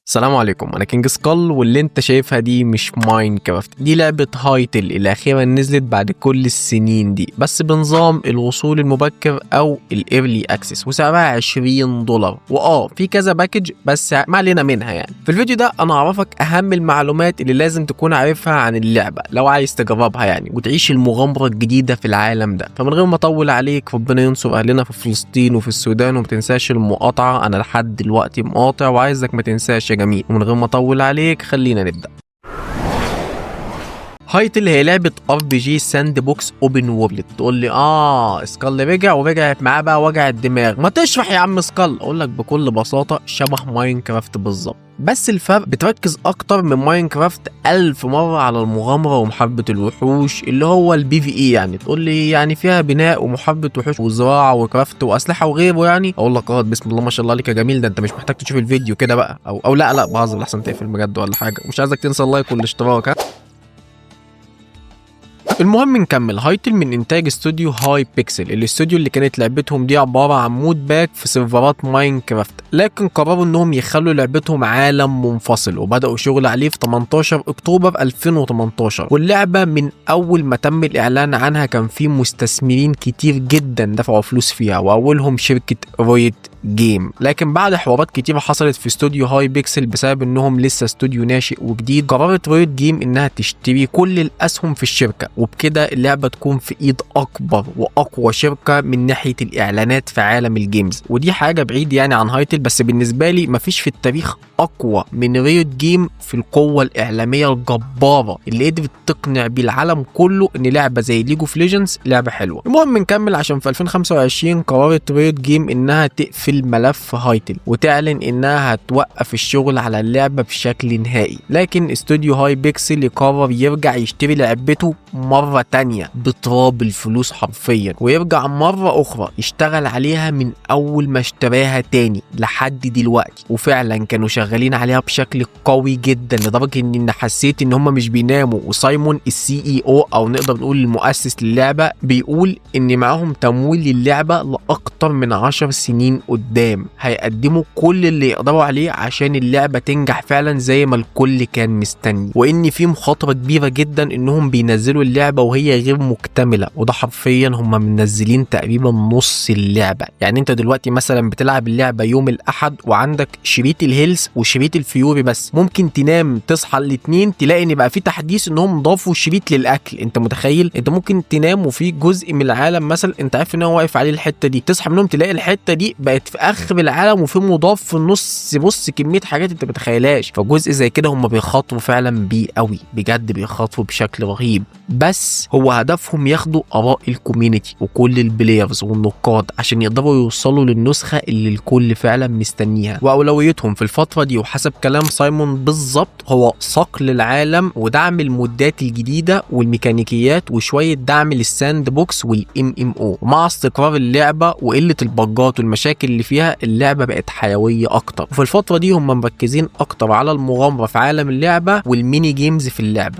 السلام عليكم، انا كينج سكال، واللي انت شايفها دي مش ماينكرافت، دي لعبة هايتل اللي اخيرا نزلت بعد كل السنين دي، بس بنظام الوصول المبكر او الايرلي اكسس، وسعرها $20. في كذا باكج بس ما علينا منها. يعني في الفيديو ده انا هعرفك اهم المعلومات اللي لازم تكون عارفها عن اللعبة لو عايز تجربها يعني وتعيش المغامرة الجديدة في العالم ده. فمن غير ما اطول عليك، ربنا ينصر اهلنا في فلسطين وفي السودان، وما تنساش المقاطعة، انا لحد دلوقتي مقاطع وعايزك ما تنساش يا جميل. ومن غير ما اطول عليك خلينا نبدا. هايتل هي لعبة RPG ساند بوكس اوبن وورلد. تقول لي سكال رجع ورجعت معاه بقى وجع الدماغ، ما تشرح يا عم سكال. اقول لك بكل بساطة شبه ماينكرافت بالظبط، بس الفرق بتركز اكتر من ماينكرافت 1000 مرة على المغامرة ومحاربة الوحوش اللي هو الPvE. يعني تقول لي يعني فيها بناء ومحاربة وحوش وزراعة وكرافت واسلحة وغيره يعني. اقول لك بسم الله ما شاء الله عليك يا جميل، ده انت مش محتاج تشوف الفيديو كده بقى، او لا بهزر لحسن تقفل بجد ولا حاجة. مش عايزك تنسى اللايك والاشتراك. المهم نكمل. هايتل من انتاج استوديو هاي بيكسل، الاستوديو اللي كانت لعبتهم دي عباره عن مود باك في سيرفرات ماينكرافت، لكن قرروا انهم يخلوا لعبتهم عالم منفصل، وبداوا شغل عليه في 18 اكتوبر 2018. واللعبه من اول ما تم الاعلان عنها كان في مستثمرين كتير جدا دفعوا فلوس فيها، واولهم شركه رويد جيم. لكن بعد حوارات كتير حصلت في استوديو هاي بيكسل بسبب انهم لسه استوديو ناشئ وجديد، قررت رويد جيم انها تشتري كل الاسهم في الشركه، وبكده اللعبه تكون في ايد اكبر واقوى شركه من ناحيه الاعلانات في عالم الجيمز. ودي حاجه بعيد يعني عن هايتل، بس بالنسبه لي مفيش في التاريخ اقوى من رويد جيم في القوه الاعلاميه الجباره اللي قدرت تقنع بيه العالم كله ان لعبه زي ليج اوف ليجندز لعبه حلوه. المهم نكمل. عشان في 2025 قررت رويد جيم انها تقفل ملف هايتل وتعلن انها هتوقف الشغل على اللعبه بشكل نهائي، لكن استوديو هاي بيكسل يقرر يرجع يشتري لعبته مره تانية بتراب الفلوس حرفيا، ويرجع مره اخرى يشتغل عليها من اول ما اشتراها تاني لحد دلوقتي. وفعلا كانوا شغالين عليها بشكل قوي جدا لدرجه ان حسيت ان هم مش بيناموا. وسايمون CEO او نقدر نقول المؤسس للعبه بيقول ان معاهم تمويل للعبه لاكتر من 10 سنين قدام، هيقدموا كل اللي يقدروا عليه عشان اللعبه تنجح فعلا زي ما الكل كان مستني، وان في مخاطره كبيره جدا انهم بينزلوا اللعبه وهي غير مكتمله. وده حرفيا هم منزلين تقريبا نص اللعبه. يعني انت دلوقتي مثلا بتلعب اللعبه يوم الاحد وعندك شريط الهيلز وشريط الفيوري بس، ممكن تنام تصحى الاثنين تلاقي ان بقى في تحديث انهم ضافوا شريط للاكل. انت متخيل؟ انت ممكن تنام وفي جزء من العالم مثلا انت عارف ان هو واقف عليه الحته دي، تصحى منهم تلاقي الحته دي بقت في اخر العالم وفي مضاف في النص. بص كميه حاجات انت متخيلهاش. فجزء زي كده هم بيخاطروا فعلا بيه قوي، بجد بيخاطروا بشكل رهيب، بس هو هدفهم ياخدوا اراء الكوميونتي وكل البلايرز والنقاد عشان يقدروا يوصلوا للنسخه اللي الكل فعلا مستنيها. واولويتهم في الفتره دي وحسب كلام سايمون بالظبط هو صقل العالم ودعم المودات الجديده والميكانيكيات وشويه دعم للساند بوكس والMMO. ومع استقرار اللعبه وقله البجات والمشاكل اللي فيها، اللعبه بقت حيويه اكتر. وفي الفتره دي هم مركزين اكتر على المغامره في عالم اللعبه والميني جيمز في اللعبه.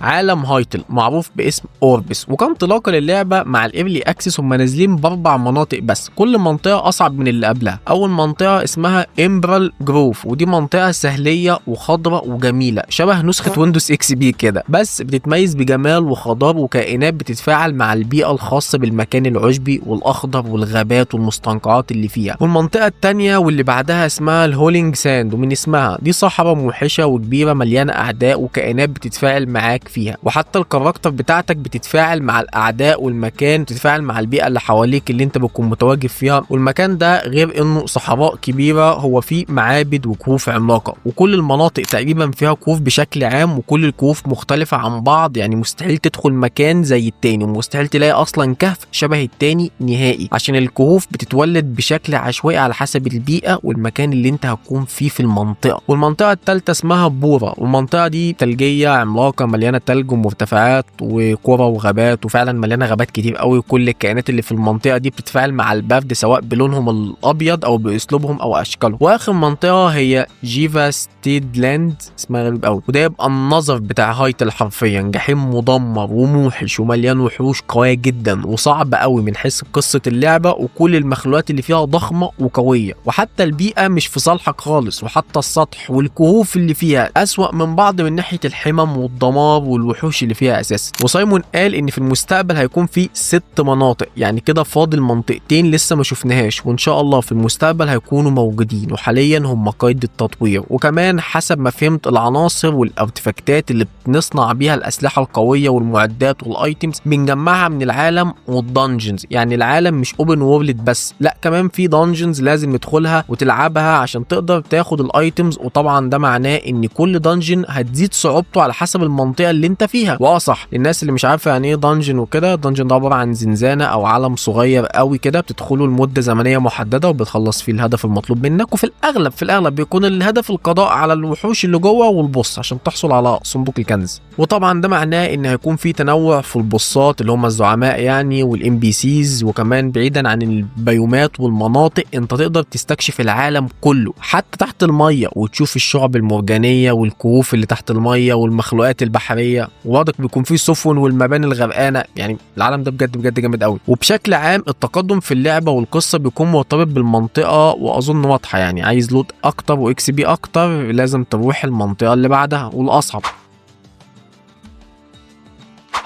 عالم هايتل معروف باسم اوربس، وكان انطلاقه للعبه مع الايرلي اكسس هم نازلين ب4 مناطق بس، كل منطقه اصعب من اللي قبلها. اول منطقه اسمها امبرال جروف، ودي منطقه سهليه وخضراء وجميله شبه نسخه ويندوز XP كده، بس بتتميز بجمال وخضار وكائنات بتتفاعل مع البيئه الخاصه بالمكان العشبي والاخضر والغابات والمستنقعات اللي فيها. والمنطقه الثانيه واللي بعدها اسمها الهولينج ساند، ومن اسمها دي صحراء موحشه وكبيره مليانه اعداء وكائنات بتتفاعل معاك فيها، وحتى الكاركتر بتاعتك بتتفاعل مع الاعداء والمكان، بتتفاعل مع البيئه اللي حواليك اللي انت بتكون متواجد فيها. والمكان ده غير انه صحراء كبيره هو فيه معابد وكهوف عملاقه، وكل المناطق تقريبا فيها كهوف بشكل عام، وكل الكهوف مختلفه عن بعض. يعني مستحيل تدخل مكان زي التاني، ومستحيل تلاقي اصلا كهف شبه التاني نهائي، عشان الكهوف بتتولد بشكل عشوائي على حسب البيئه والمكان اللي انت هتكون فيه في المنطقه. والمنطقه الثالثه اسمها بورا، والمنطقه دي ثلجيه عملاقه مليانه تلج ومرتفعات وقرى وغابات، وفعلا مليانه غابات كتير قوي. كل الكائنات اللي في المنطقه دي بتتفاعل مع البرد سواء بلونهم الابيض او باسلوبهم او اشكالهم. واخر منطقه هي جيفا ستيد لاند، اسمها غريب قوي، وده يبقى النظر بتاع هايتل حرفيا جحيم مدمر وموحش ومليان وحوش قويه جدا وصعب قوي من حيث قصه اللعبه، وكل المخلوقات اللي فيها ضخمه وقويه، وحتى البيئه مش في صالحك خالص، وحتى السطح والكهوف اللي فيها اسوأ من بعض من ناحيه الحمم والدمار والوحوش اللي فيها اساسا. وسايمون قال ان في المستقبل هيكون في 6 مناطق، يعني كده فاضل منطقتين لسه ما شفناهاش، وان شاء الله في المستقبل هيكونوا موجودين، وحاليا هم قيد التطوير. وكمان حسب ما فهمت العناصر والارتفاكتات اللي بنصنع بيها الاسلحه القويه والمعدات والايتمز بنجمعها من العالم والدنجنز، يعني العالم مش اوبن وورلد بس، لا كمان في دنجنز لازم تدخلها وتلعبها عشان تقدر تاخد الايتمز. وطبعا ده معناه ان كل دنجن هتزيد صعوبته على حسب المنطقه اللي انت فيها. صح، للناس اللي مش عارفه يعني ايه دنجن وكده، دنجن ده عباره عن زنزانه او عالم صغير قوي كده بتدخله لمده زمنيه محدده وبتخلص فيه الهدف المطلوب منك، وفي الاغلب بيكون الهدف القضاء على الوحوش اللي جوه والبوس عشان تحصل على صندوق الكنز. وطبعا ده معناه ان هيكون في تنوع في البوسات اللي هم الزعماء يعني والام بي سيز، وكمان بعيدا عن البيومات والمناطق انت تقدر تستكشف العالم كله حتى تحت الميه وتشوف الشعب المرجانيه والكهوف اللي تحت الميه والمخلوقات البحريه، وبرضك بيكون في سفن والمباني الغرقانه. يعني العالم ده بجد جامد قوي. وبشكل عام التقدم في اللعبه والقصه بيكون مرتبط بالمنطقه، واظن واضحه، يعني عايز لوت اكتر واكس بي اكتر لازم تروح المنطقه اللي بعدها والاصعب.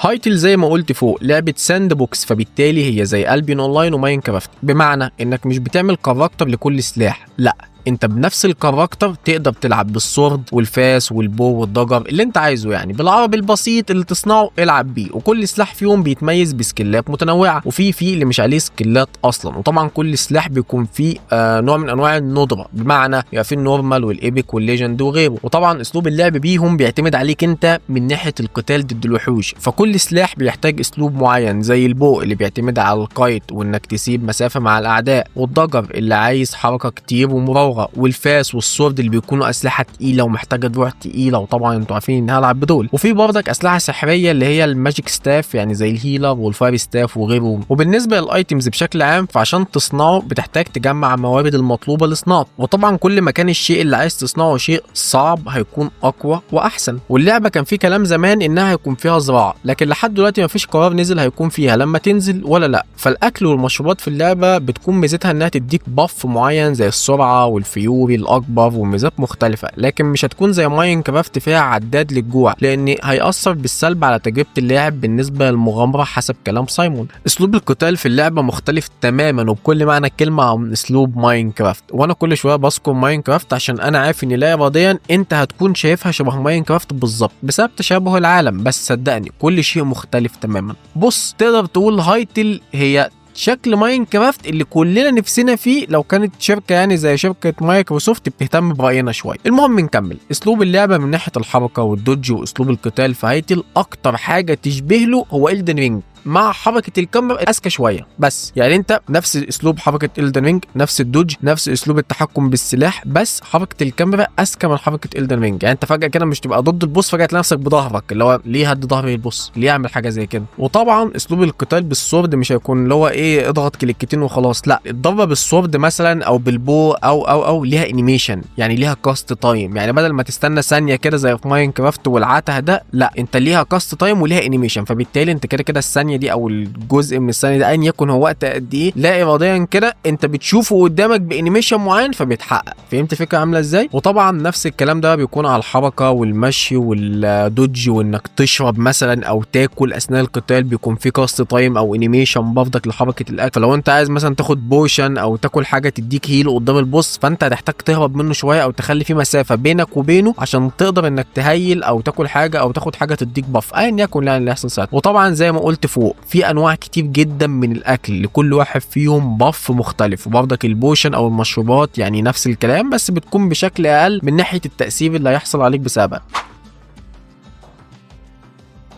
هايتل زي ما قلت فوق لعبة ساند بوكس، فبالتالي هي زي البيون اونلاين وماينكرافت، بمعنى انك مش بتعمل كاركتر لكل سلاح، لا انت بنفس الكاركتر تقدر تلعب بالسورد والفاس والبو والضجر اللي انت عايزه، يعني بالعربي البسيط اللي تصنعه العب بيه. وكل سلاح فيهم بيتميز بسكيلات متنوعه، وفي اللي مش عليه سكيلات اصلا. وطبعا كل سلاح بيكون فيه نوع من انواع الندره، بمعنى يبقى فيه النورمال والايبك والليجند وغيره. وطبعا اسلوب اللعب بيهم بيعتمد عليك انت من ناحيه القتال ضد الوحوش، فكل سلاح بيحتاج اسلوب معين، زي البو اللي بيعتمد على القايت وانك تسيب مسافه مع الاعداء، والضجر اللي عايز حركه كتير ومراوغه، والفاس والسورد اللي بيكونوا اسلحه تقيله ومحتاجه دروع تقيله، وطبعا انتوا عارفين ان هلعب بدول. وفي برضك اسلحه سحريه اللي هي الماجيك ستاف، يعني زي الهيلر والفاير ستاف وغيره. وبالنسبه للايتمز بشكل عام فعشان تصنعه بتحتاج تجمع الموارد المطلوبه لصناعته، وطبعا كل ما كان الشيء اللي عايز تصنعه شيء صعب هيكون اقوى واحسن. واللعبه كان في كلام زمان انها هيكون فيها زراعه، لكن لحد دلوقتي مفيش قرار نزل هيكون فيها لما تنزل ولا لا. فالاكل والمشروبات في اللعبه بتكون ميزتها انها تديك باف معين زي السرعه والفيوري الاكبر وميزات مختلفه، لكن مش هتكون زي ماينكرافت فيها عداد للجوع، لان هيأثر بالسلب على تجربه اللاعب بالنسبه للمغامره حسب كلام سايمون. اسلوب القتال في اللعبه مختلف تماما وبكل معنى الكلمه عن اسلوب ماينكرافت، وانا كل شويه بذكر ماينكرافت عشان انا عارف ان لا اراديا انت هتكون شايفها شبه ماينكرافت بالظبط بسبب تشابه العالم، بس صدقني كل شيء مختلف تماما. بص تقدر تقول هايتل هي شكل ماينكرافت اللي كلنا نفسنا فيه لو كانت شركه يعني زي شركه مايكروسوفت بتهتم براينا شويه. المهم نكمل. اسلوب اللعبه من ناحيه الحركه والدوج واسلوب القتال في هايتل اكتر حاجه تشبه له هو إلدن رينج، مع حركه الكاميرا اذكى شويه بس، يعني انت نفس اسلوب حركه إلدن رينج، نفس الدوج، نفس اسلوب التحكم بالسلاح، بس حركه الكاميرا اذكى من حركه إلدن رينج. يعني انت فجاه كده مش تبقى ضد البوس فجاه تلاقي نفسك بظهرك، اللي هو ليه هد ظهري البوس، ليه اعمل حاجه زي كده. وطبعا اسلوب القتال بالسورد مش هيكون اللي هو ايه اضغط كليكتين وخلاص، لا الضربه بالسورد مثلا او بالبو او ليها انيميشن، يعني ليها كاست تايم، يعني بدل ما تستنى ثانيه كده زي في ماينكرافت والعته ده، لا انت ليها كاست تايم وليها انيميشن، فبالتالي انت كده الثانيه دي او الجزء من الثانيه ده ان يكن هو وقت قد ايه لا اراديا كده انت بتشوفه قدامك بانيميشن معين فبيتحقق. فهمت الفكره عامله ازاي؟ وطبعا نفس الكلام ده بيكون على الحركه والمشي والدوج وانك تشرب مثلا او تاكل اثناء القتال، بيكون في كاست تايم او انيميشن برضك لحركه الاكل. فلو انت عايز مثلا تاخد بوشن او تاكل حاجه تديك هيل قدام البوس، فانت هتحتاج تهرب منه شويه او تخلي في مسافه بينك وبينه عشان تقدر انك تهيل او تاكل حاجه او تاخد حاجه تديك باف ايا يكن يعني اللي يحصل ساعتها. وطبعا زي ما قلت فوق في انواع كتير جدا من الاكل لكل واحد فيهم باف مختلف، وبرضك البوشن او المشروبات يعني نفس الكلام بس بتكون بشكل اقل من ناحيه التاثير اللي هيحصل عليك بسببها.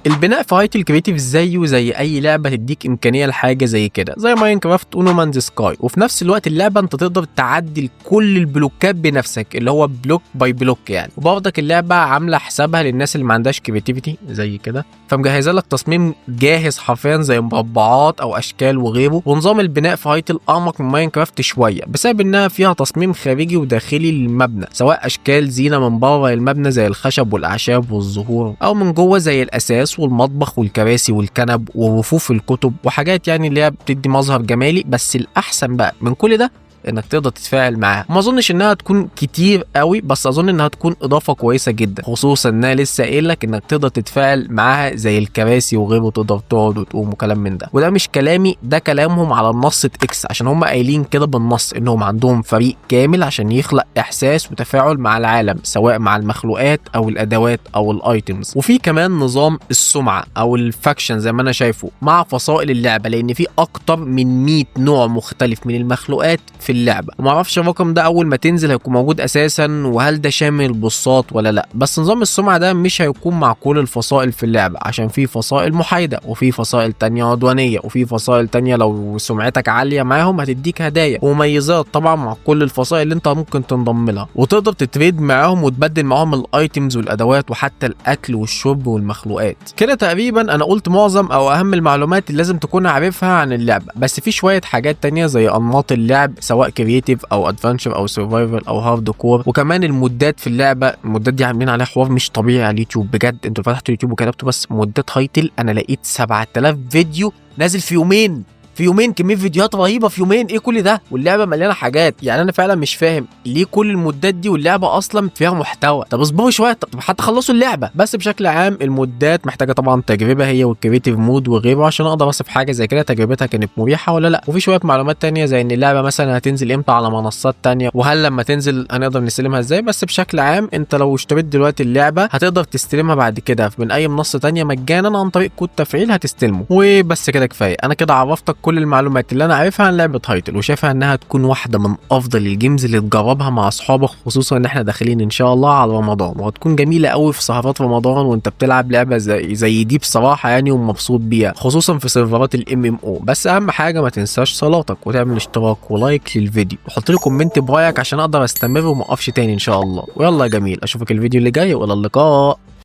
البناء في هايتل كريتيف زيه زي اي لعبه تديك امكانيه لحاجه زي كده، زي ماينكرافت ونو مانز سكاي، وفي نفس الوقت اللعبه انت تقدر تعدل كل البلوكات بنفسك، اللي هو بلوك باي بلوك يعني. وبرضك اللعبه عامله حسابها للناس اللي ما عندهاش كريتيفيتي زي كده، فمجهزه لك تصميم جاهز حرفيا زي مربعات او اشكال وغيره. ونظام البناء في هايتل اعمق من ماينكرافت شويه بسبب انها فيها تصميم خارجي وداخلي للمبنى، سواء اشكال زينه من بره المبنى زي الخشب والاعشاب والزهور، او من جوه زي الاساس والمطبخ والكراسي والكنب ورفوف الكتب وحاجات يعني اللي هي بتدي مظهر جمالي. بس الاحسن بقى من كل ده انك تقدر تتفاعل معاها. ما اظنش انها تكون كتير قوي، بس اظن انها تكون اضافه كويسه جدا، خصوصا انها لسه قايل لك انك تقدر تتفاعل معاها زي الكراسي وغيره، تقدر تقعد وتقوم وكلام من ده. وده مش كلامي، ده كلامهم على منصه اكس، عشان هم قايلين كده بالنص انهم عندهم فريق كامل عشان يخلق احساس وتفاعل مع العالم، سواء مع المخلوقات او الادوات او الايتمز. وفي كمان نظام السمعه او الفاكشن زي ما انا شايفه مع فصائل اللعبه، لان في اكتر من 100 نوع مختلف من المخلوقات في اللعبه. وما اعرفش الرقم ده اول ما تنزل هيكون موجود اساسا، وهل ده شامل البوصات ولا لا. بس نظام السمعه ده مش هيكون مع كل الفصائل في اللعبه، عشان في فصائل محايده وفي فصائل تانية عدوانيه وفي فصائل تانية لو سمعتك عاليه معاهم هتديك هدايا ومميزات طبعا مع كل الفصائل اللي انت ممكن تنضم لها، وتقدر تتريد معاهم وتبدل معاهم الايتمز والادوات وحتى الاكل والشرب والمخلوقات. كده تقريبا انا قلت معظم او اهم المعلومات اللي لازم تكون عارفها عن اللعبه. بس في شويه حاجات تانية زي انماط اللعب، سواء كرييتيف او ادفنتشر او سرفايفل او هارد كور، وكمان المودات في اللعبه. المودات دي عاملين عليها حوار مش طبيعي على اليوتيوب بجد. انتوا فتحتوا اليوتيوب وكتبتوا بس مودات هايتل، انا لقيت 7000 فيديو نازل في يومين. في يومين كميه فيديوهات رهيبه في يومين. ايه كل ده واللعبه مليانه حاجات؟ يعني انا فعلا مش فاهم ليه كل المودات دي واللعبه اصلا فيها محتوى. طب اصبروا شويه، طب حتى خلصوا اللعبه. بس بشكل عام المودات محتاجه طبعا تجربه، هي والكريتيف مود وغيره، عشان اقدر اوصف حاجه زي كده تجربتها كانت مريحه ولا لا. وفي شويه معلومات تانية زي ان اللعبه مثلا هتنزل امتى على منصات تانية، وهل لما تنزل هنقدر نستلمها ازاي. بس بشكل عام انت لو اشتريت دلوقتي اللعبه هتقدر تستلمها بعد كده من اي منصه تانية مجانا عن طريق كود تفعيل هتستلمه. وبس كده كفايه، انا كده عرفتك كل المعلومات اللي انا عارفها عن لعبه هايتل، وشايفها انها تكون واحده من افضل الجيمز اللي تجربها مع اصحابك، خصوصا ان احنا داخلين ان شاء الله على رمضان، وهتكون جميله قوي في سهرات رمضان وانت بتلعب لعبه زي دي بصراحه يعني، ومبسوط بيها خصوصا في سيرفرات الام ام او. بس اهم حاجه ما تنساش صلاتك وتعمل اشتراك ولايك للفيديو، وحط لي كومنت برايك عشان اقدر استمر وما اقفش تاني ان شاء الله. ويلا يا جميل، اشوفك الفيديو اللي جاي، والى اللقاء.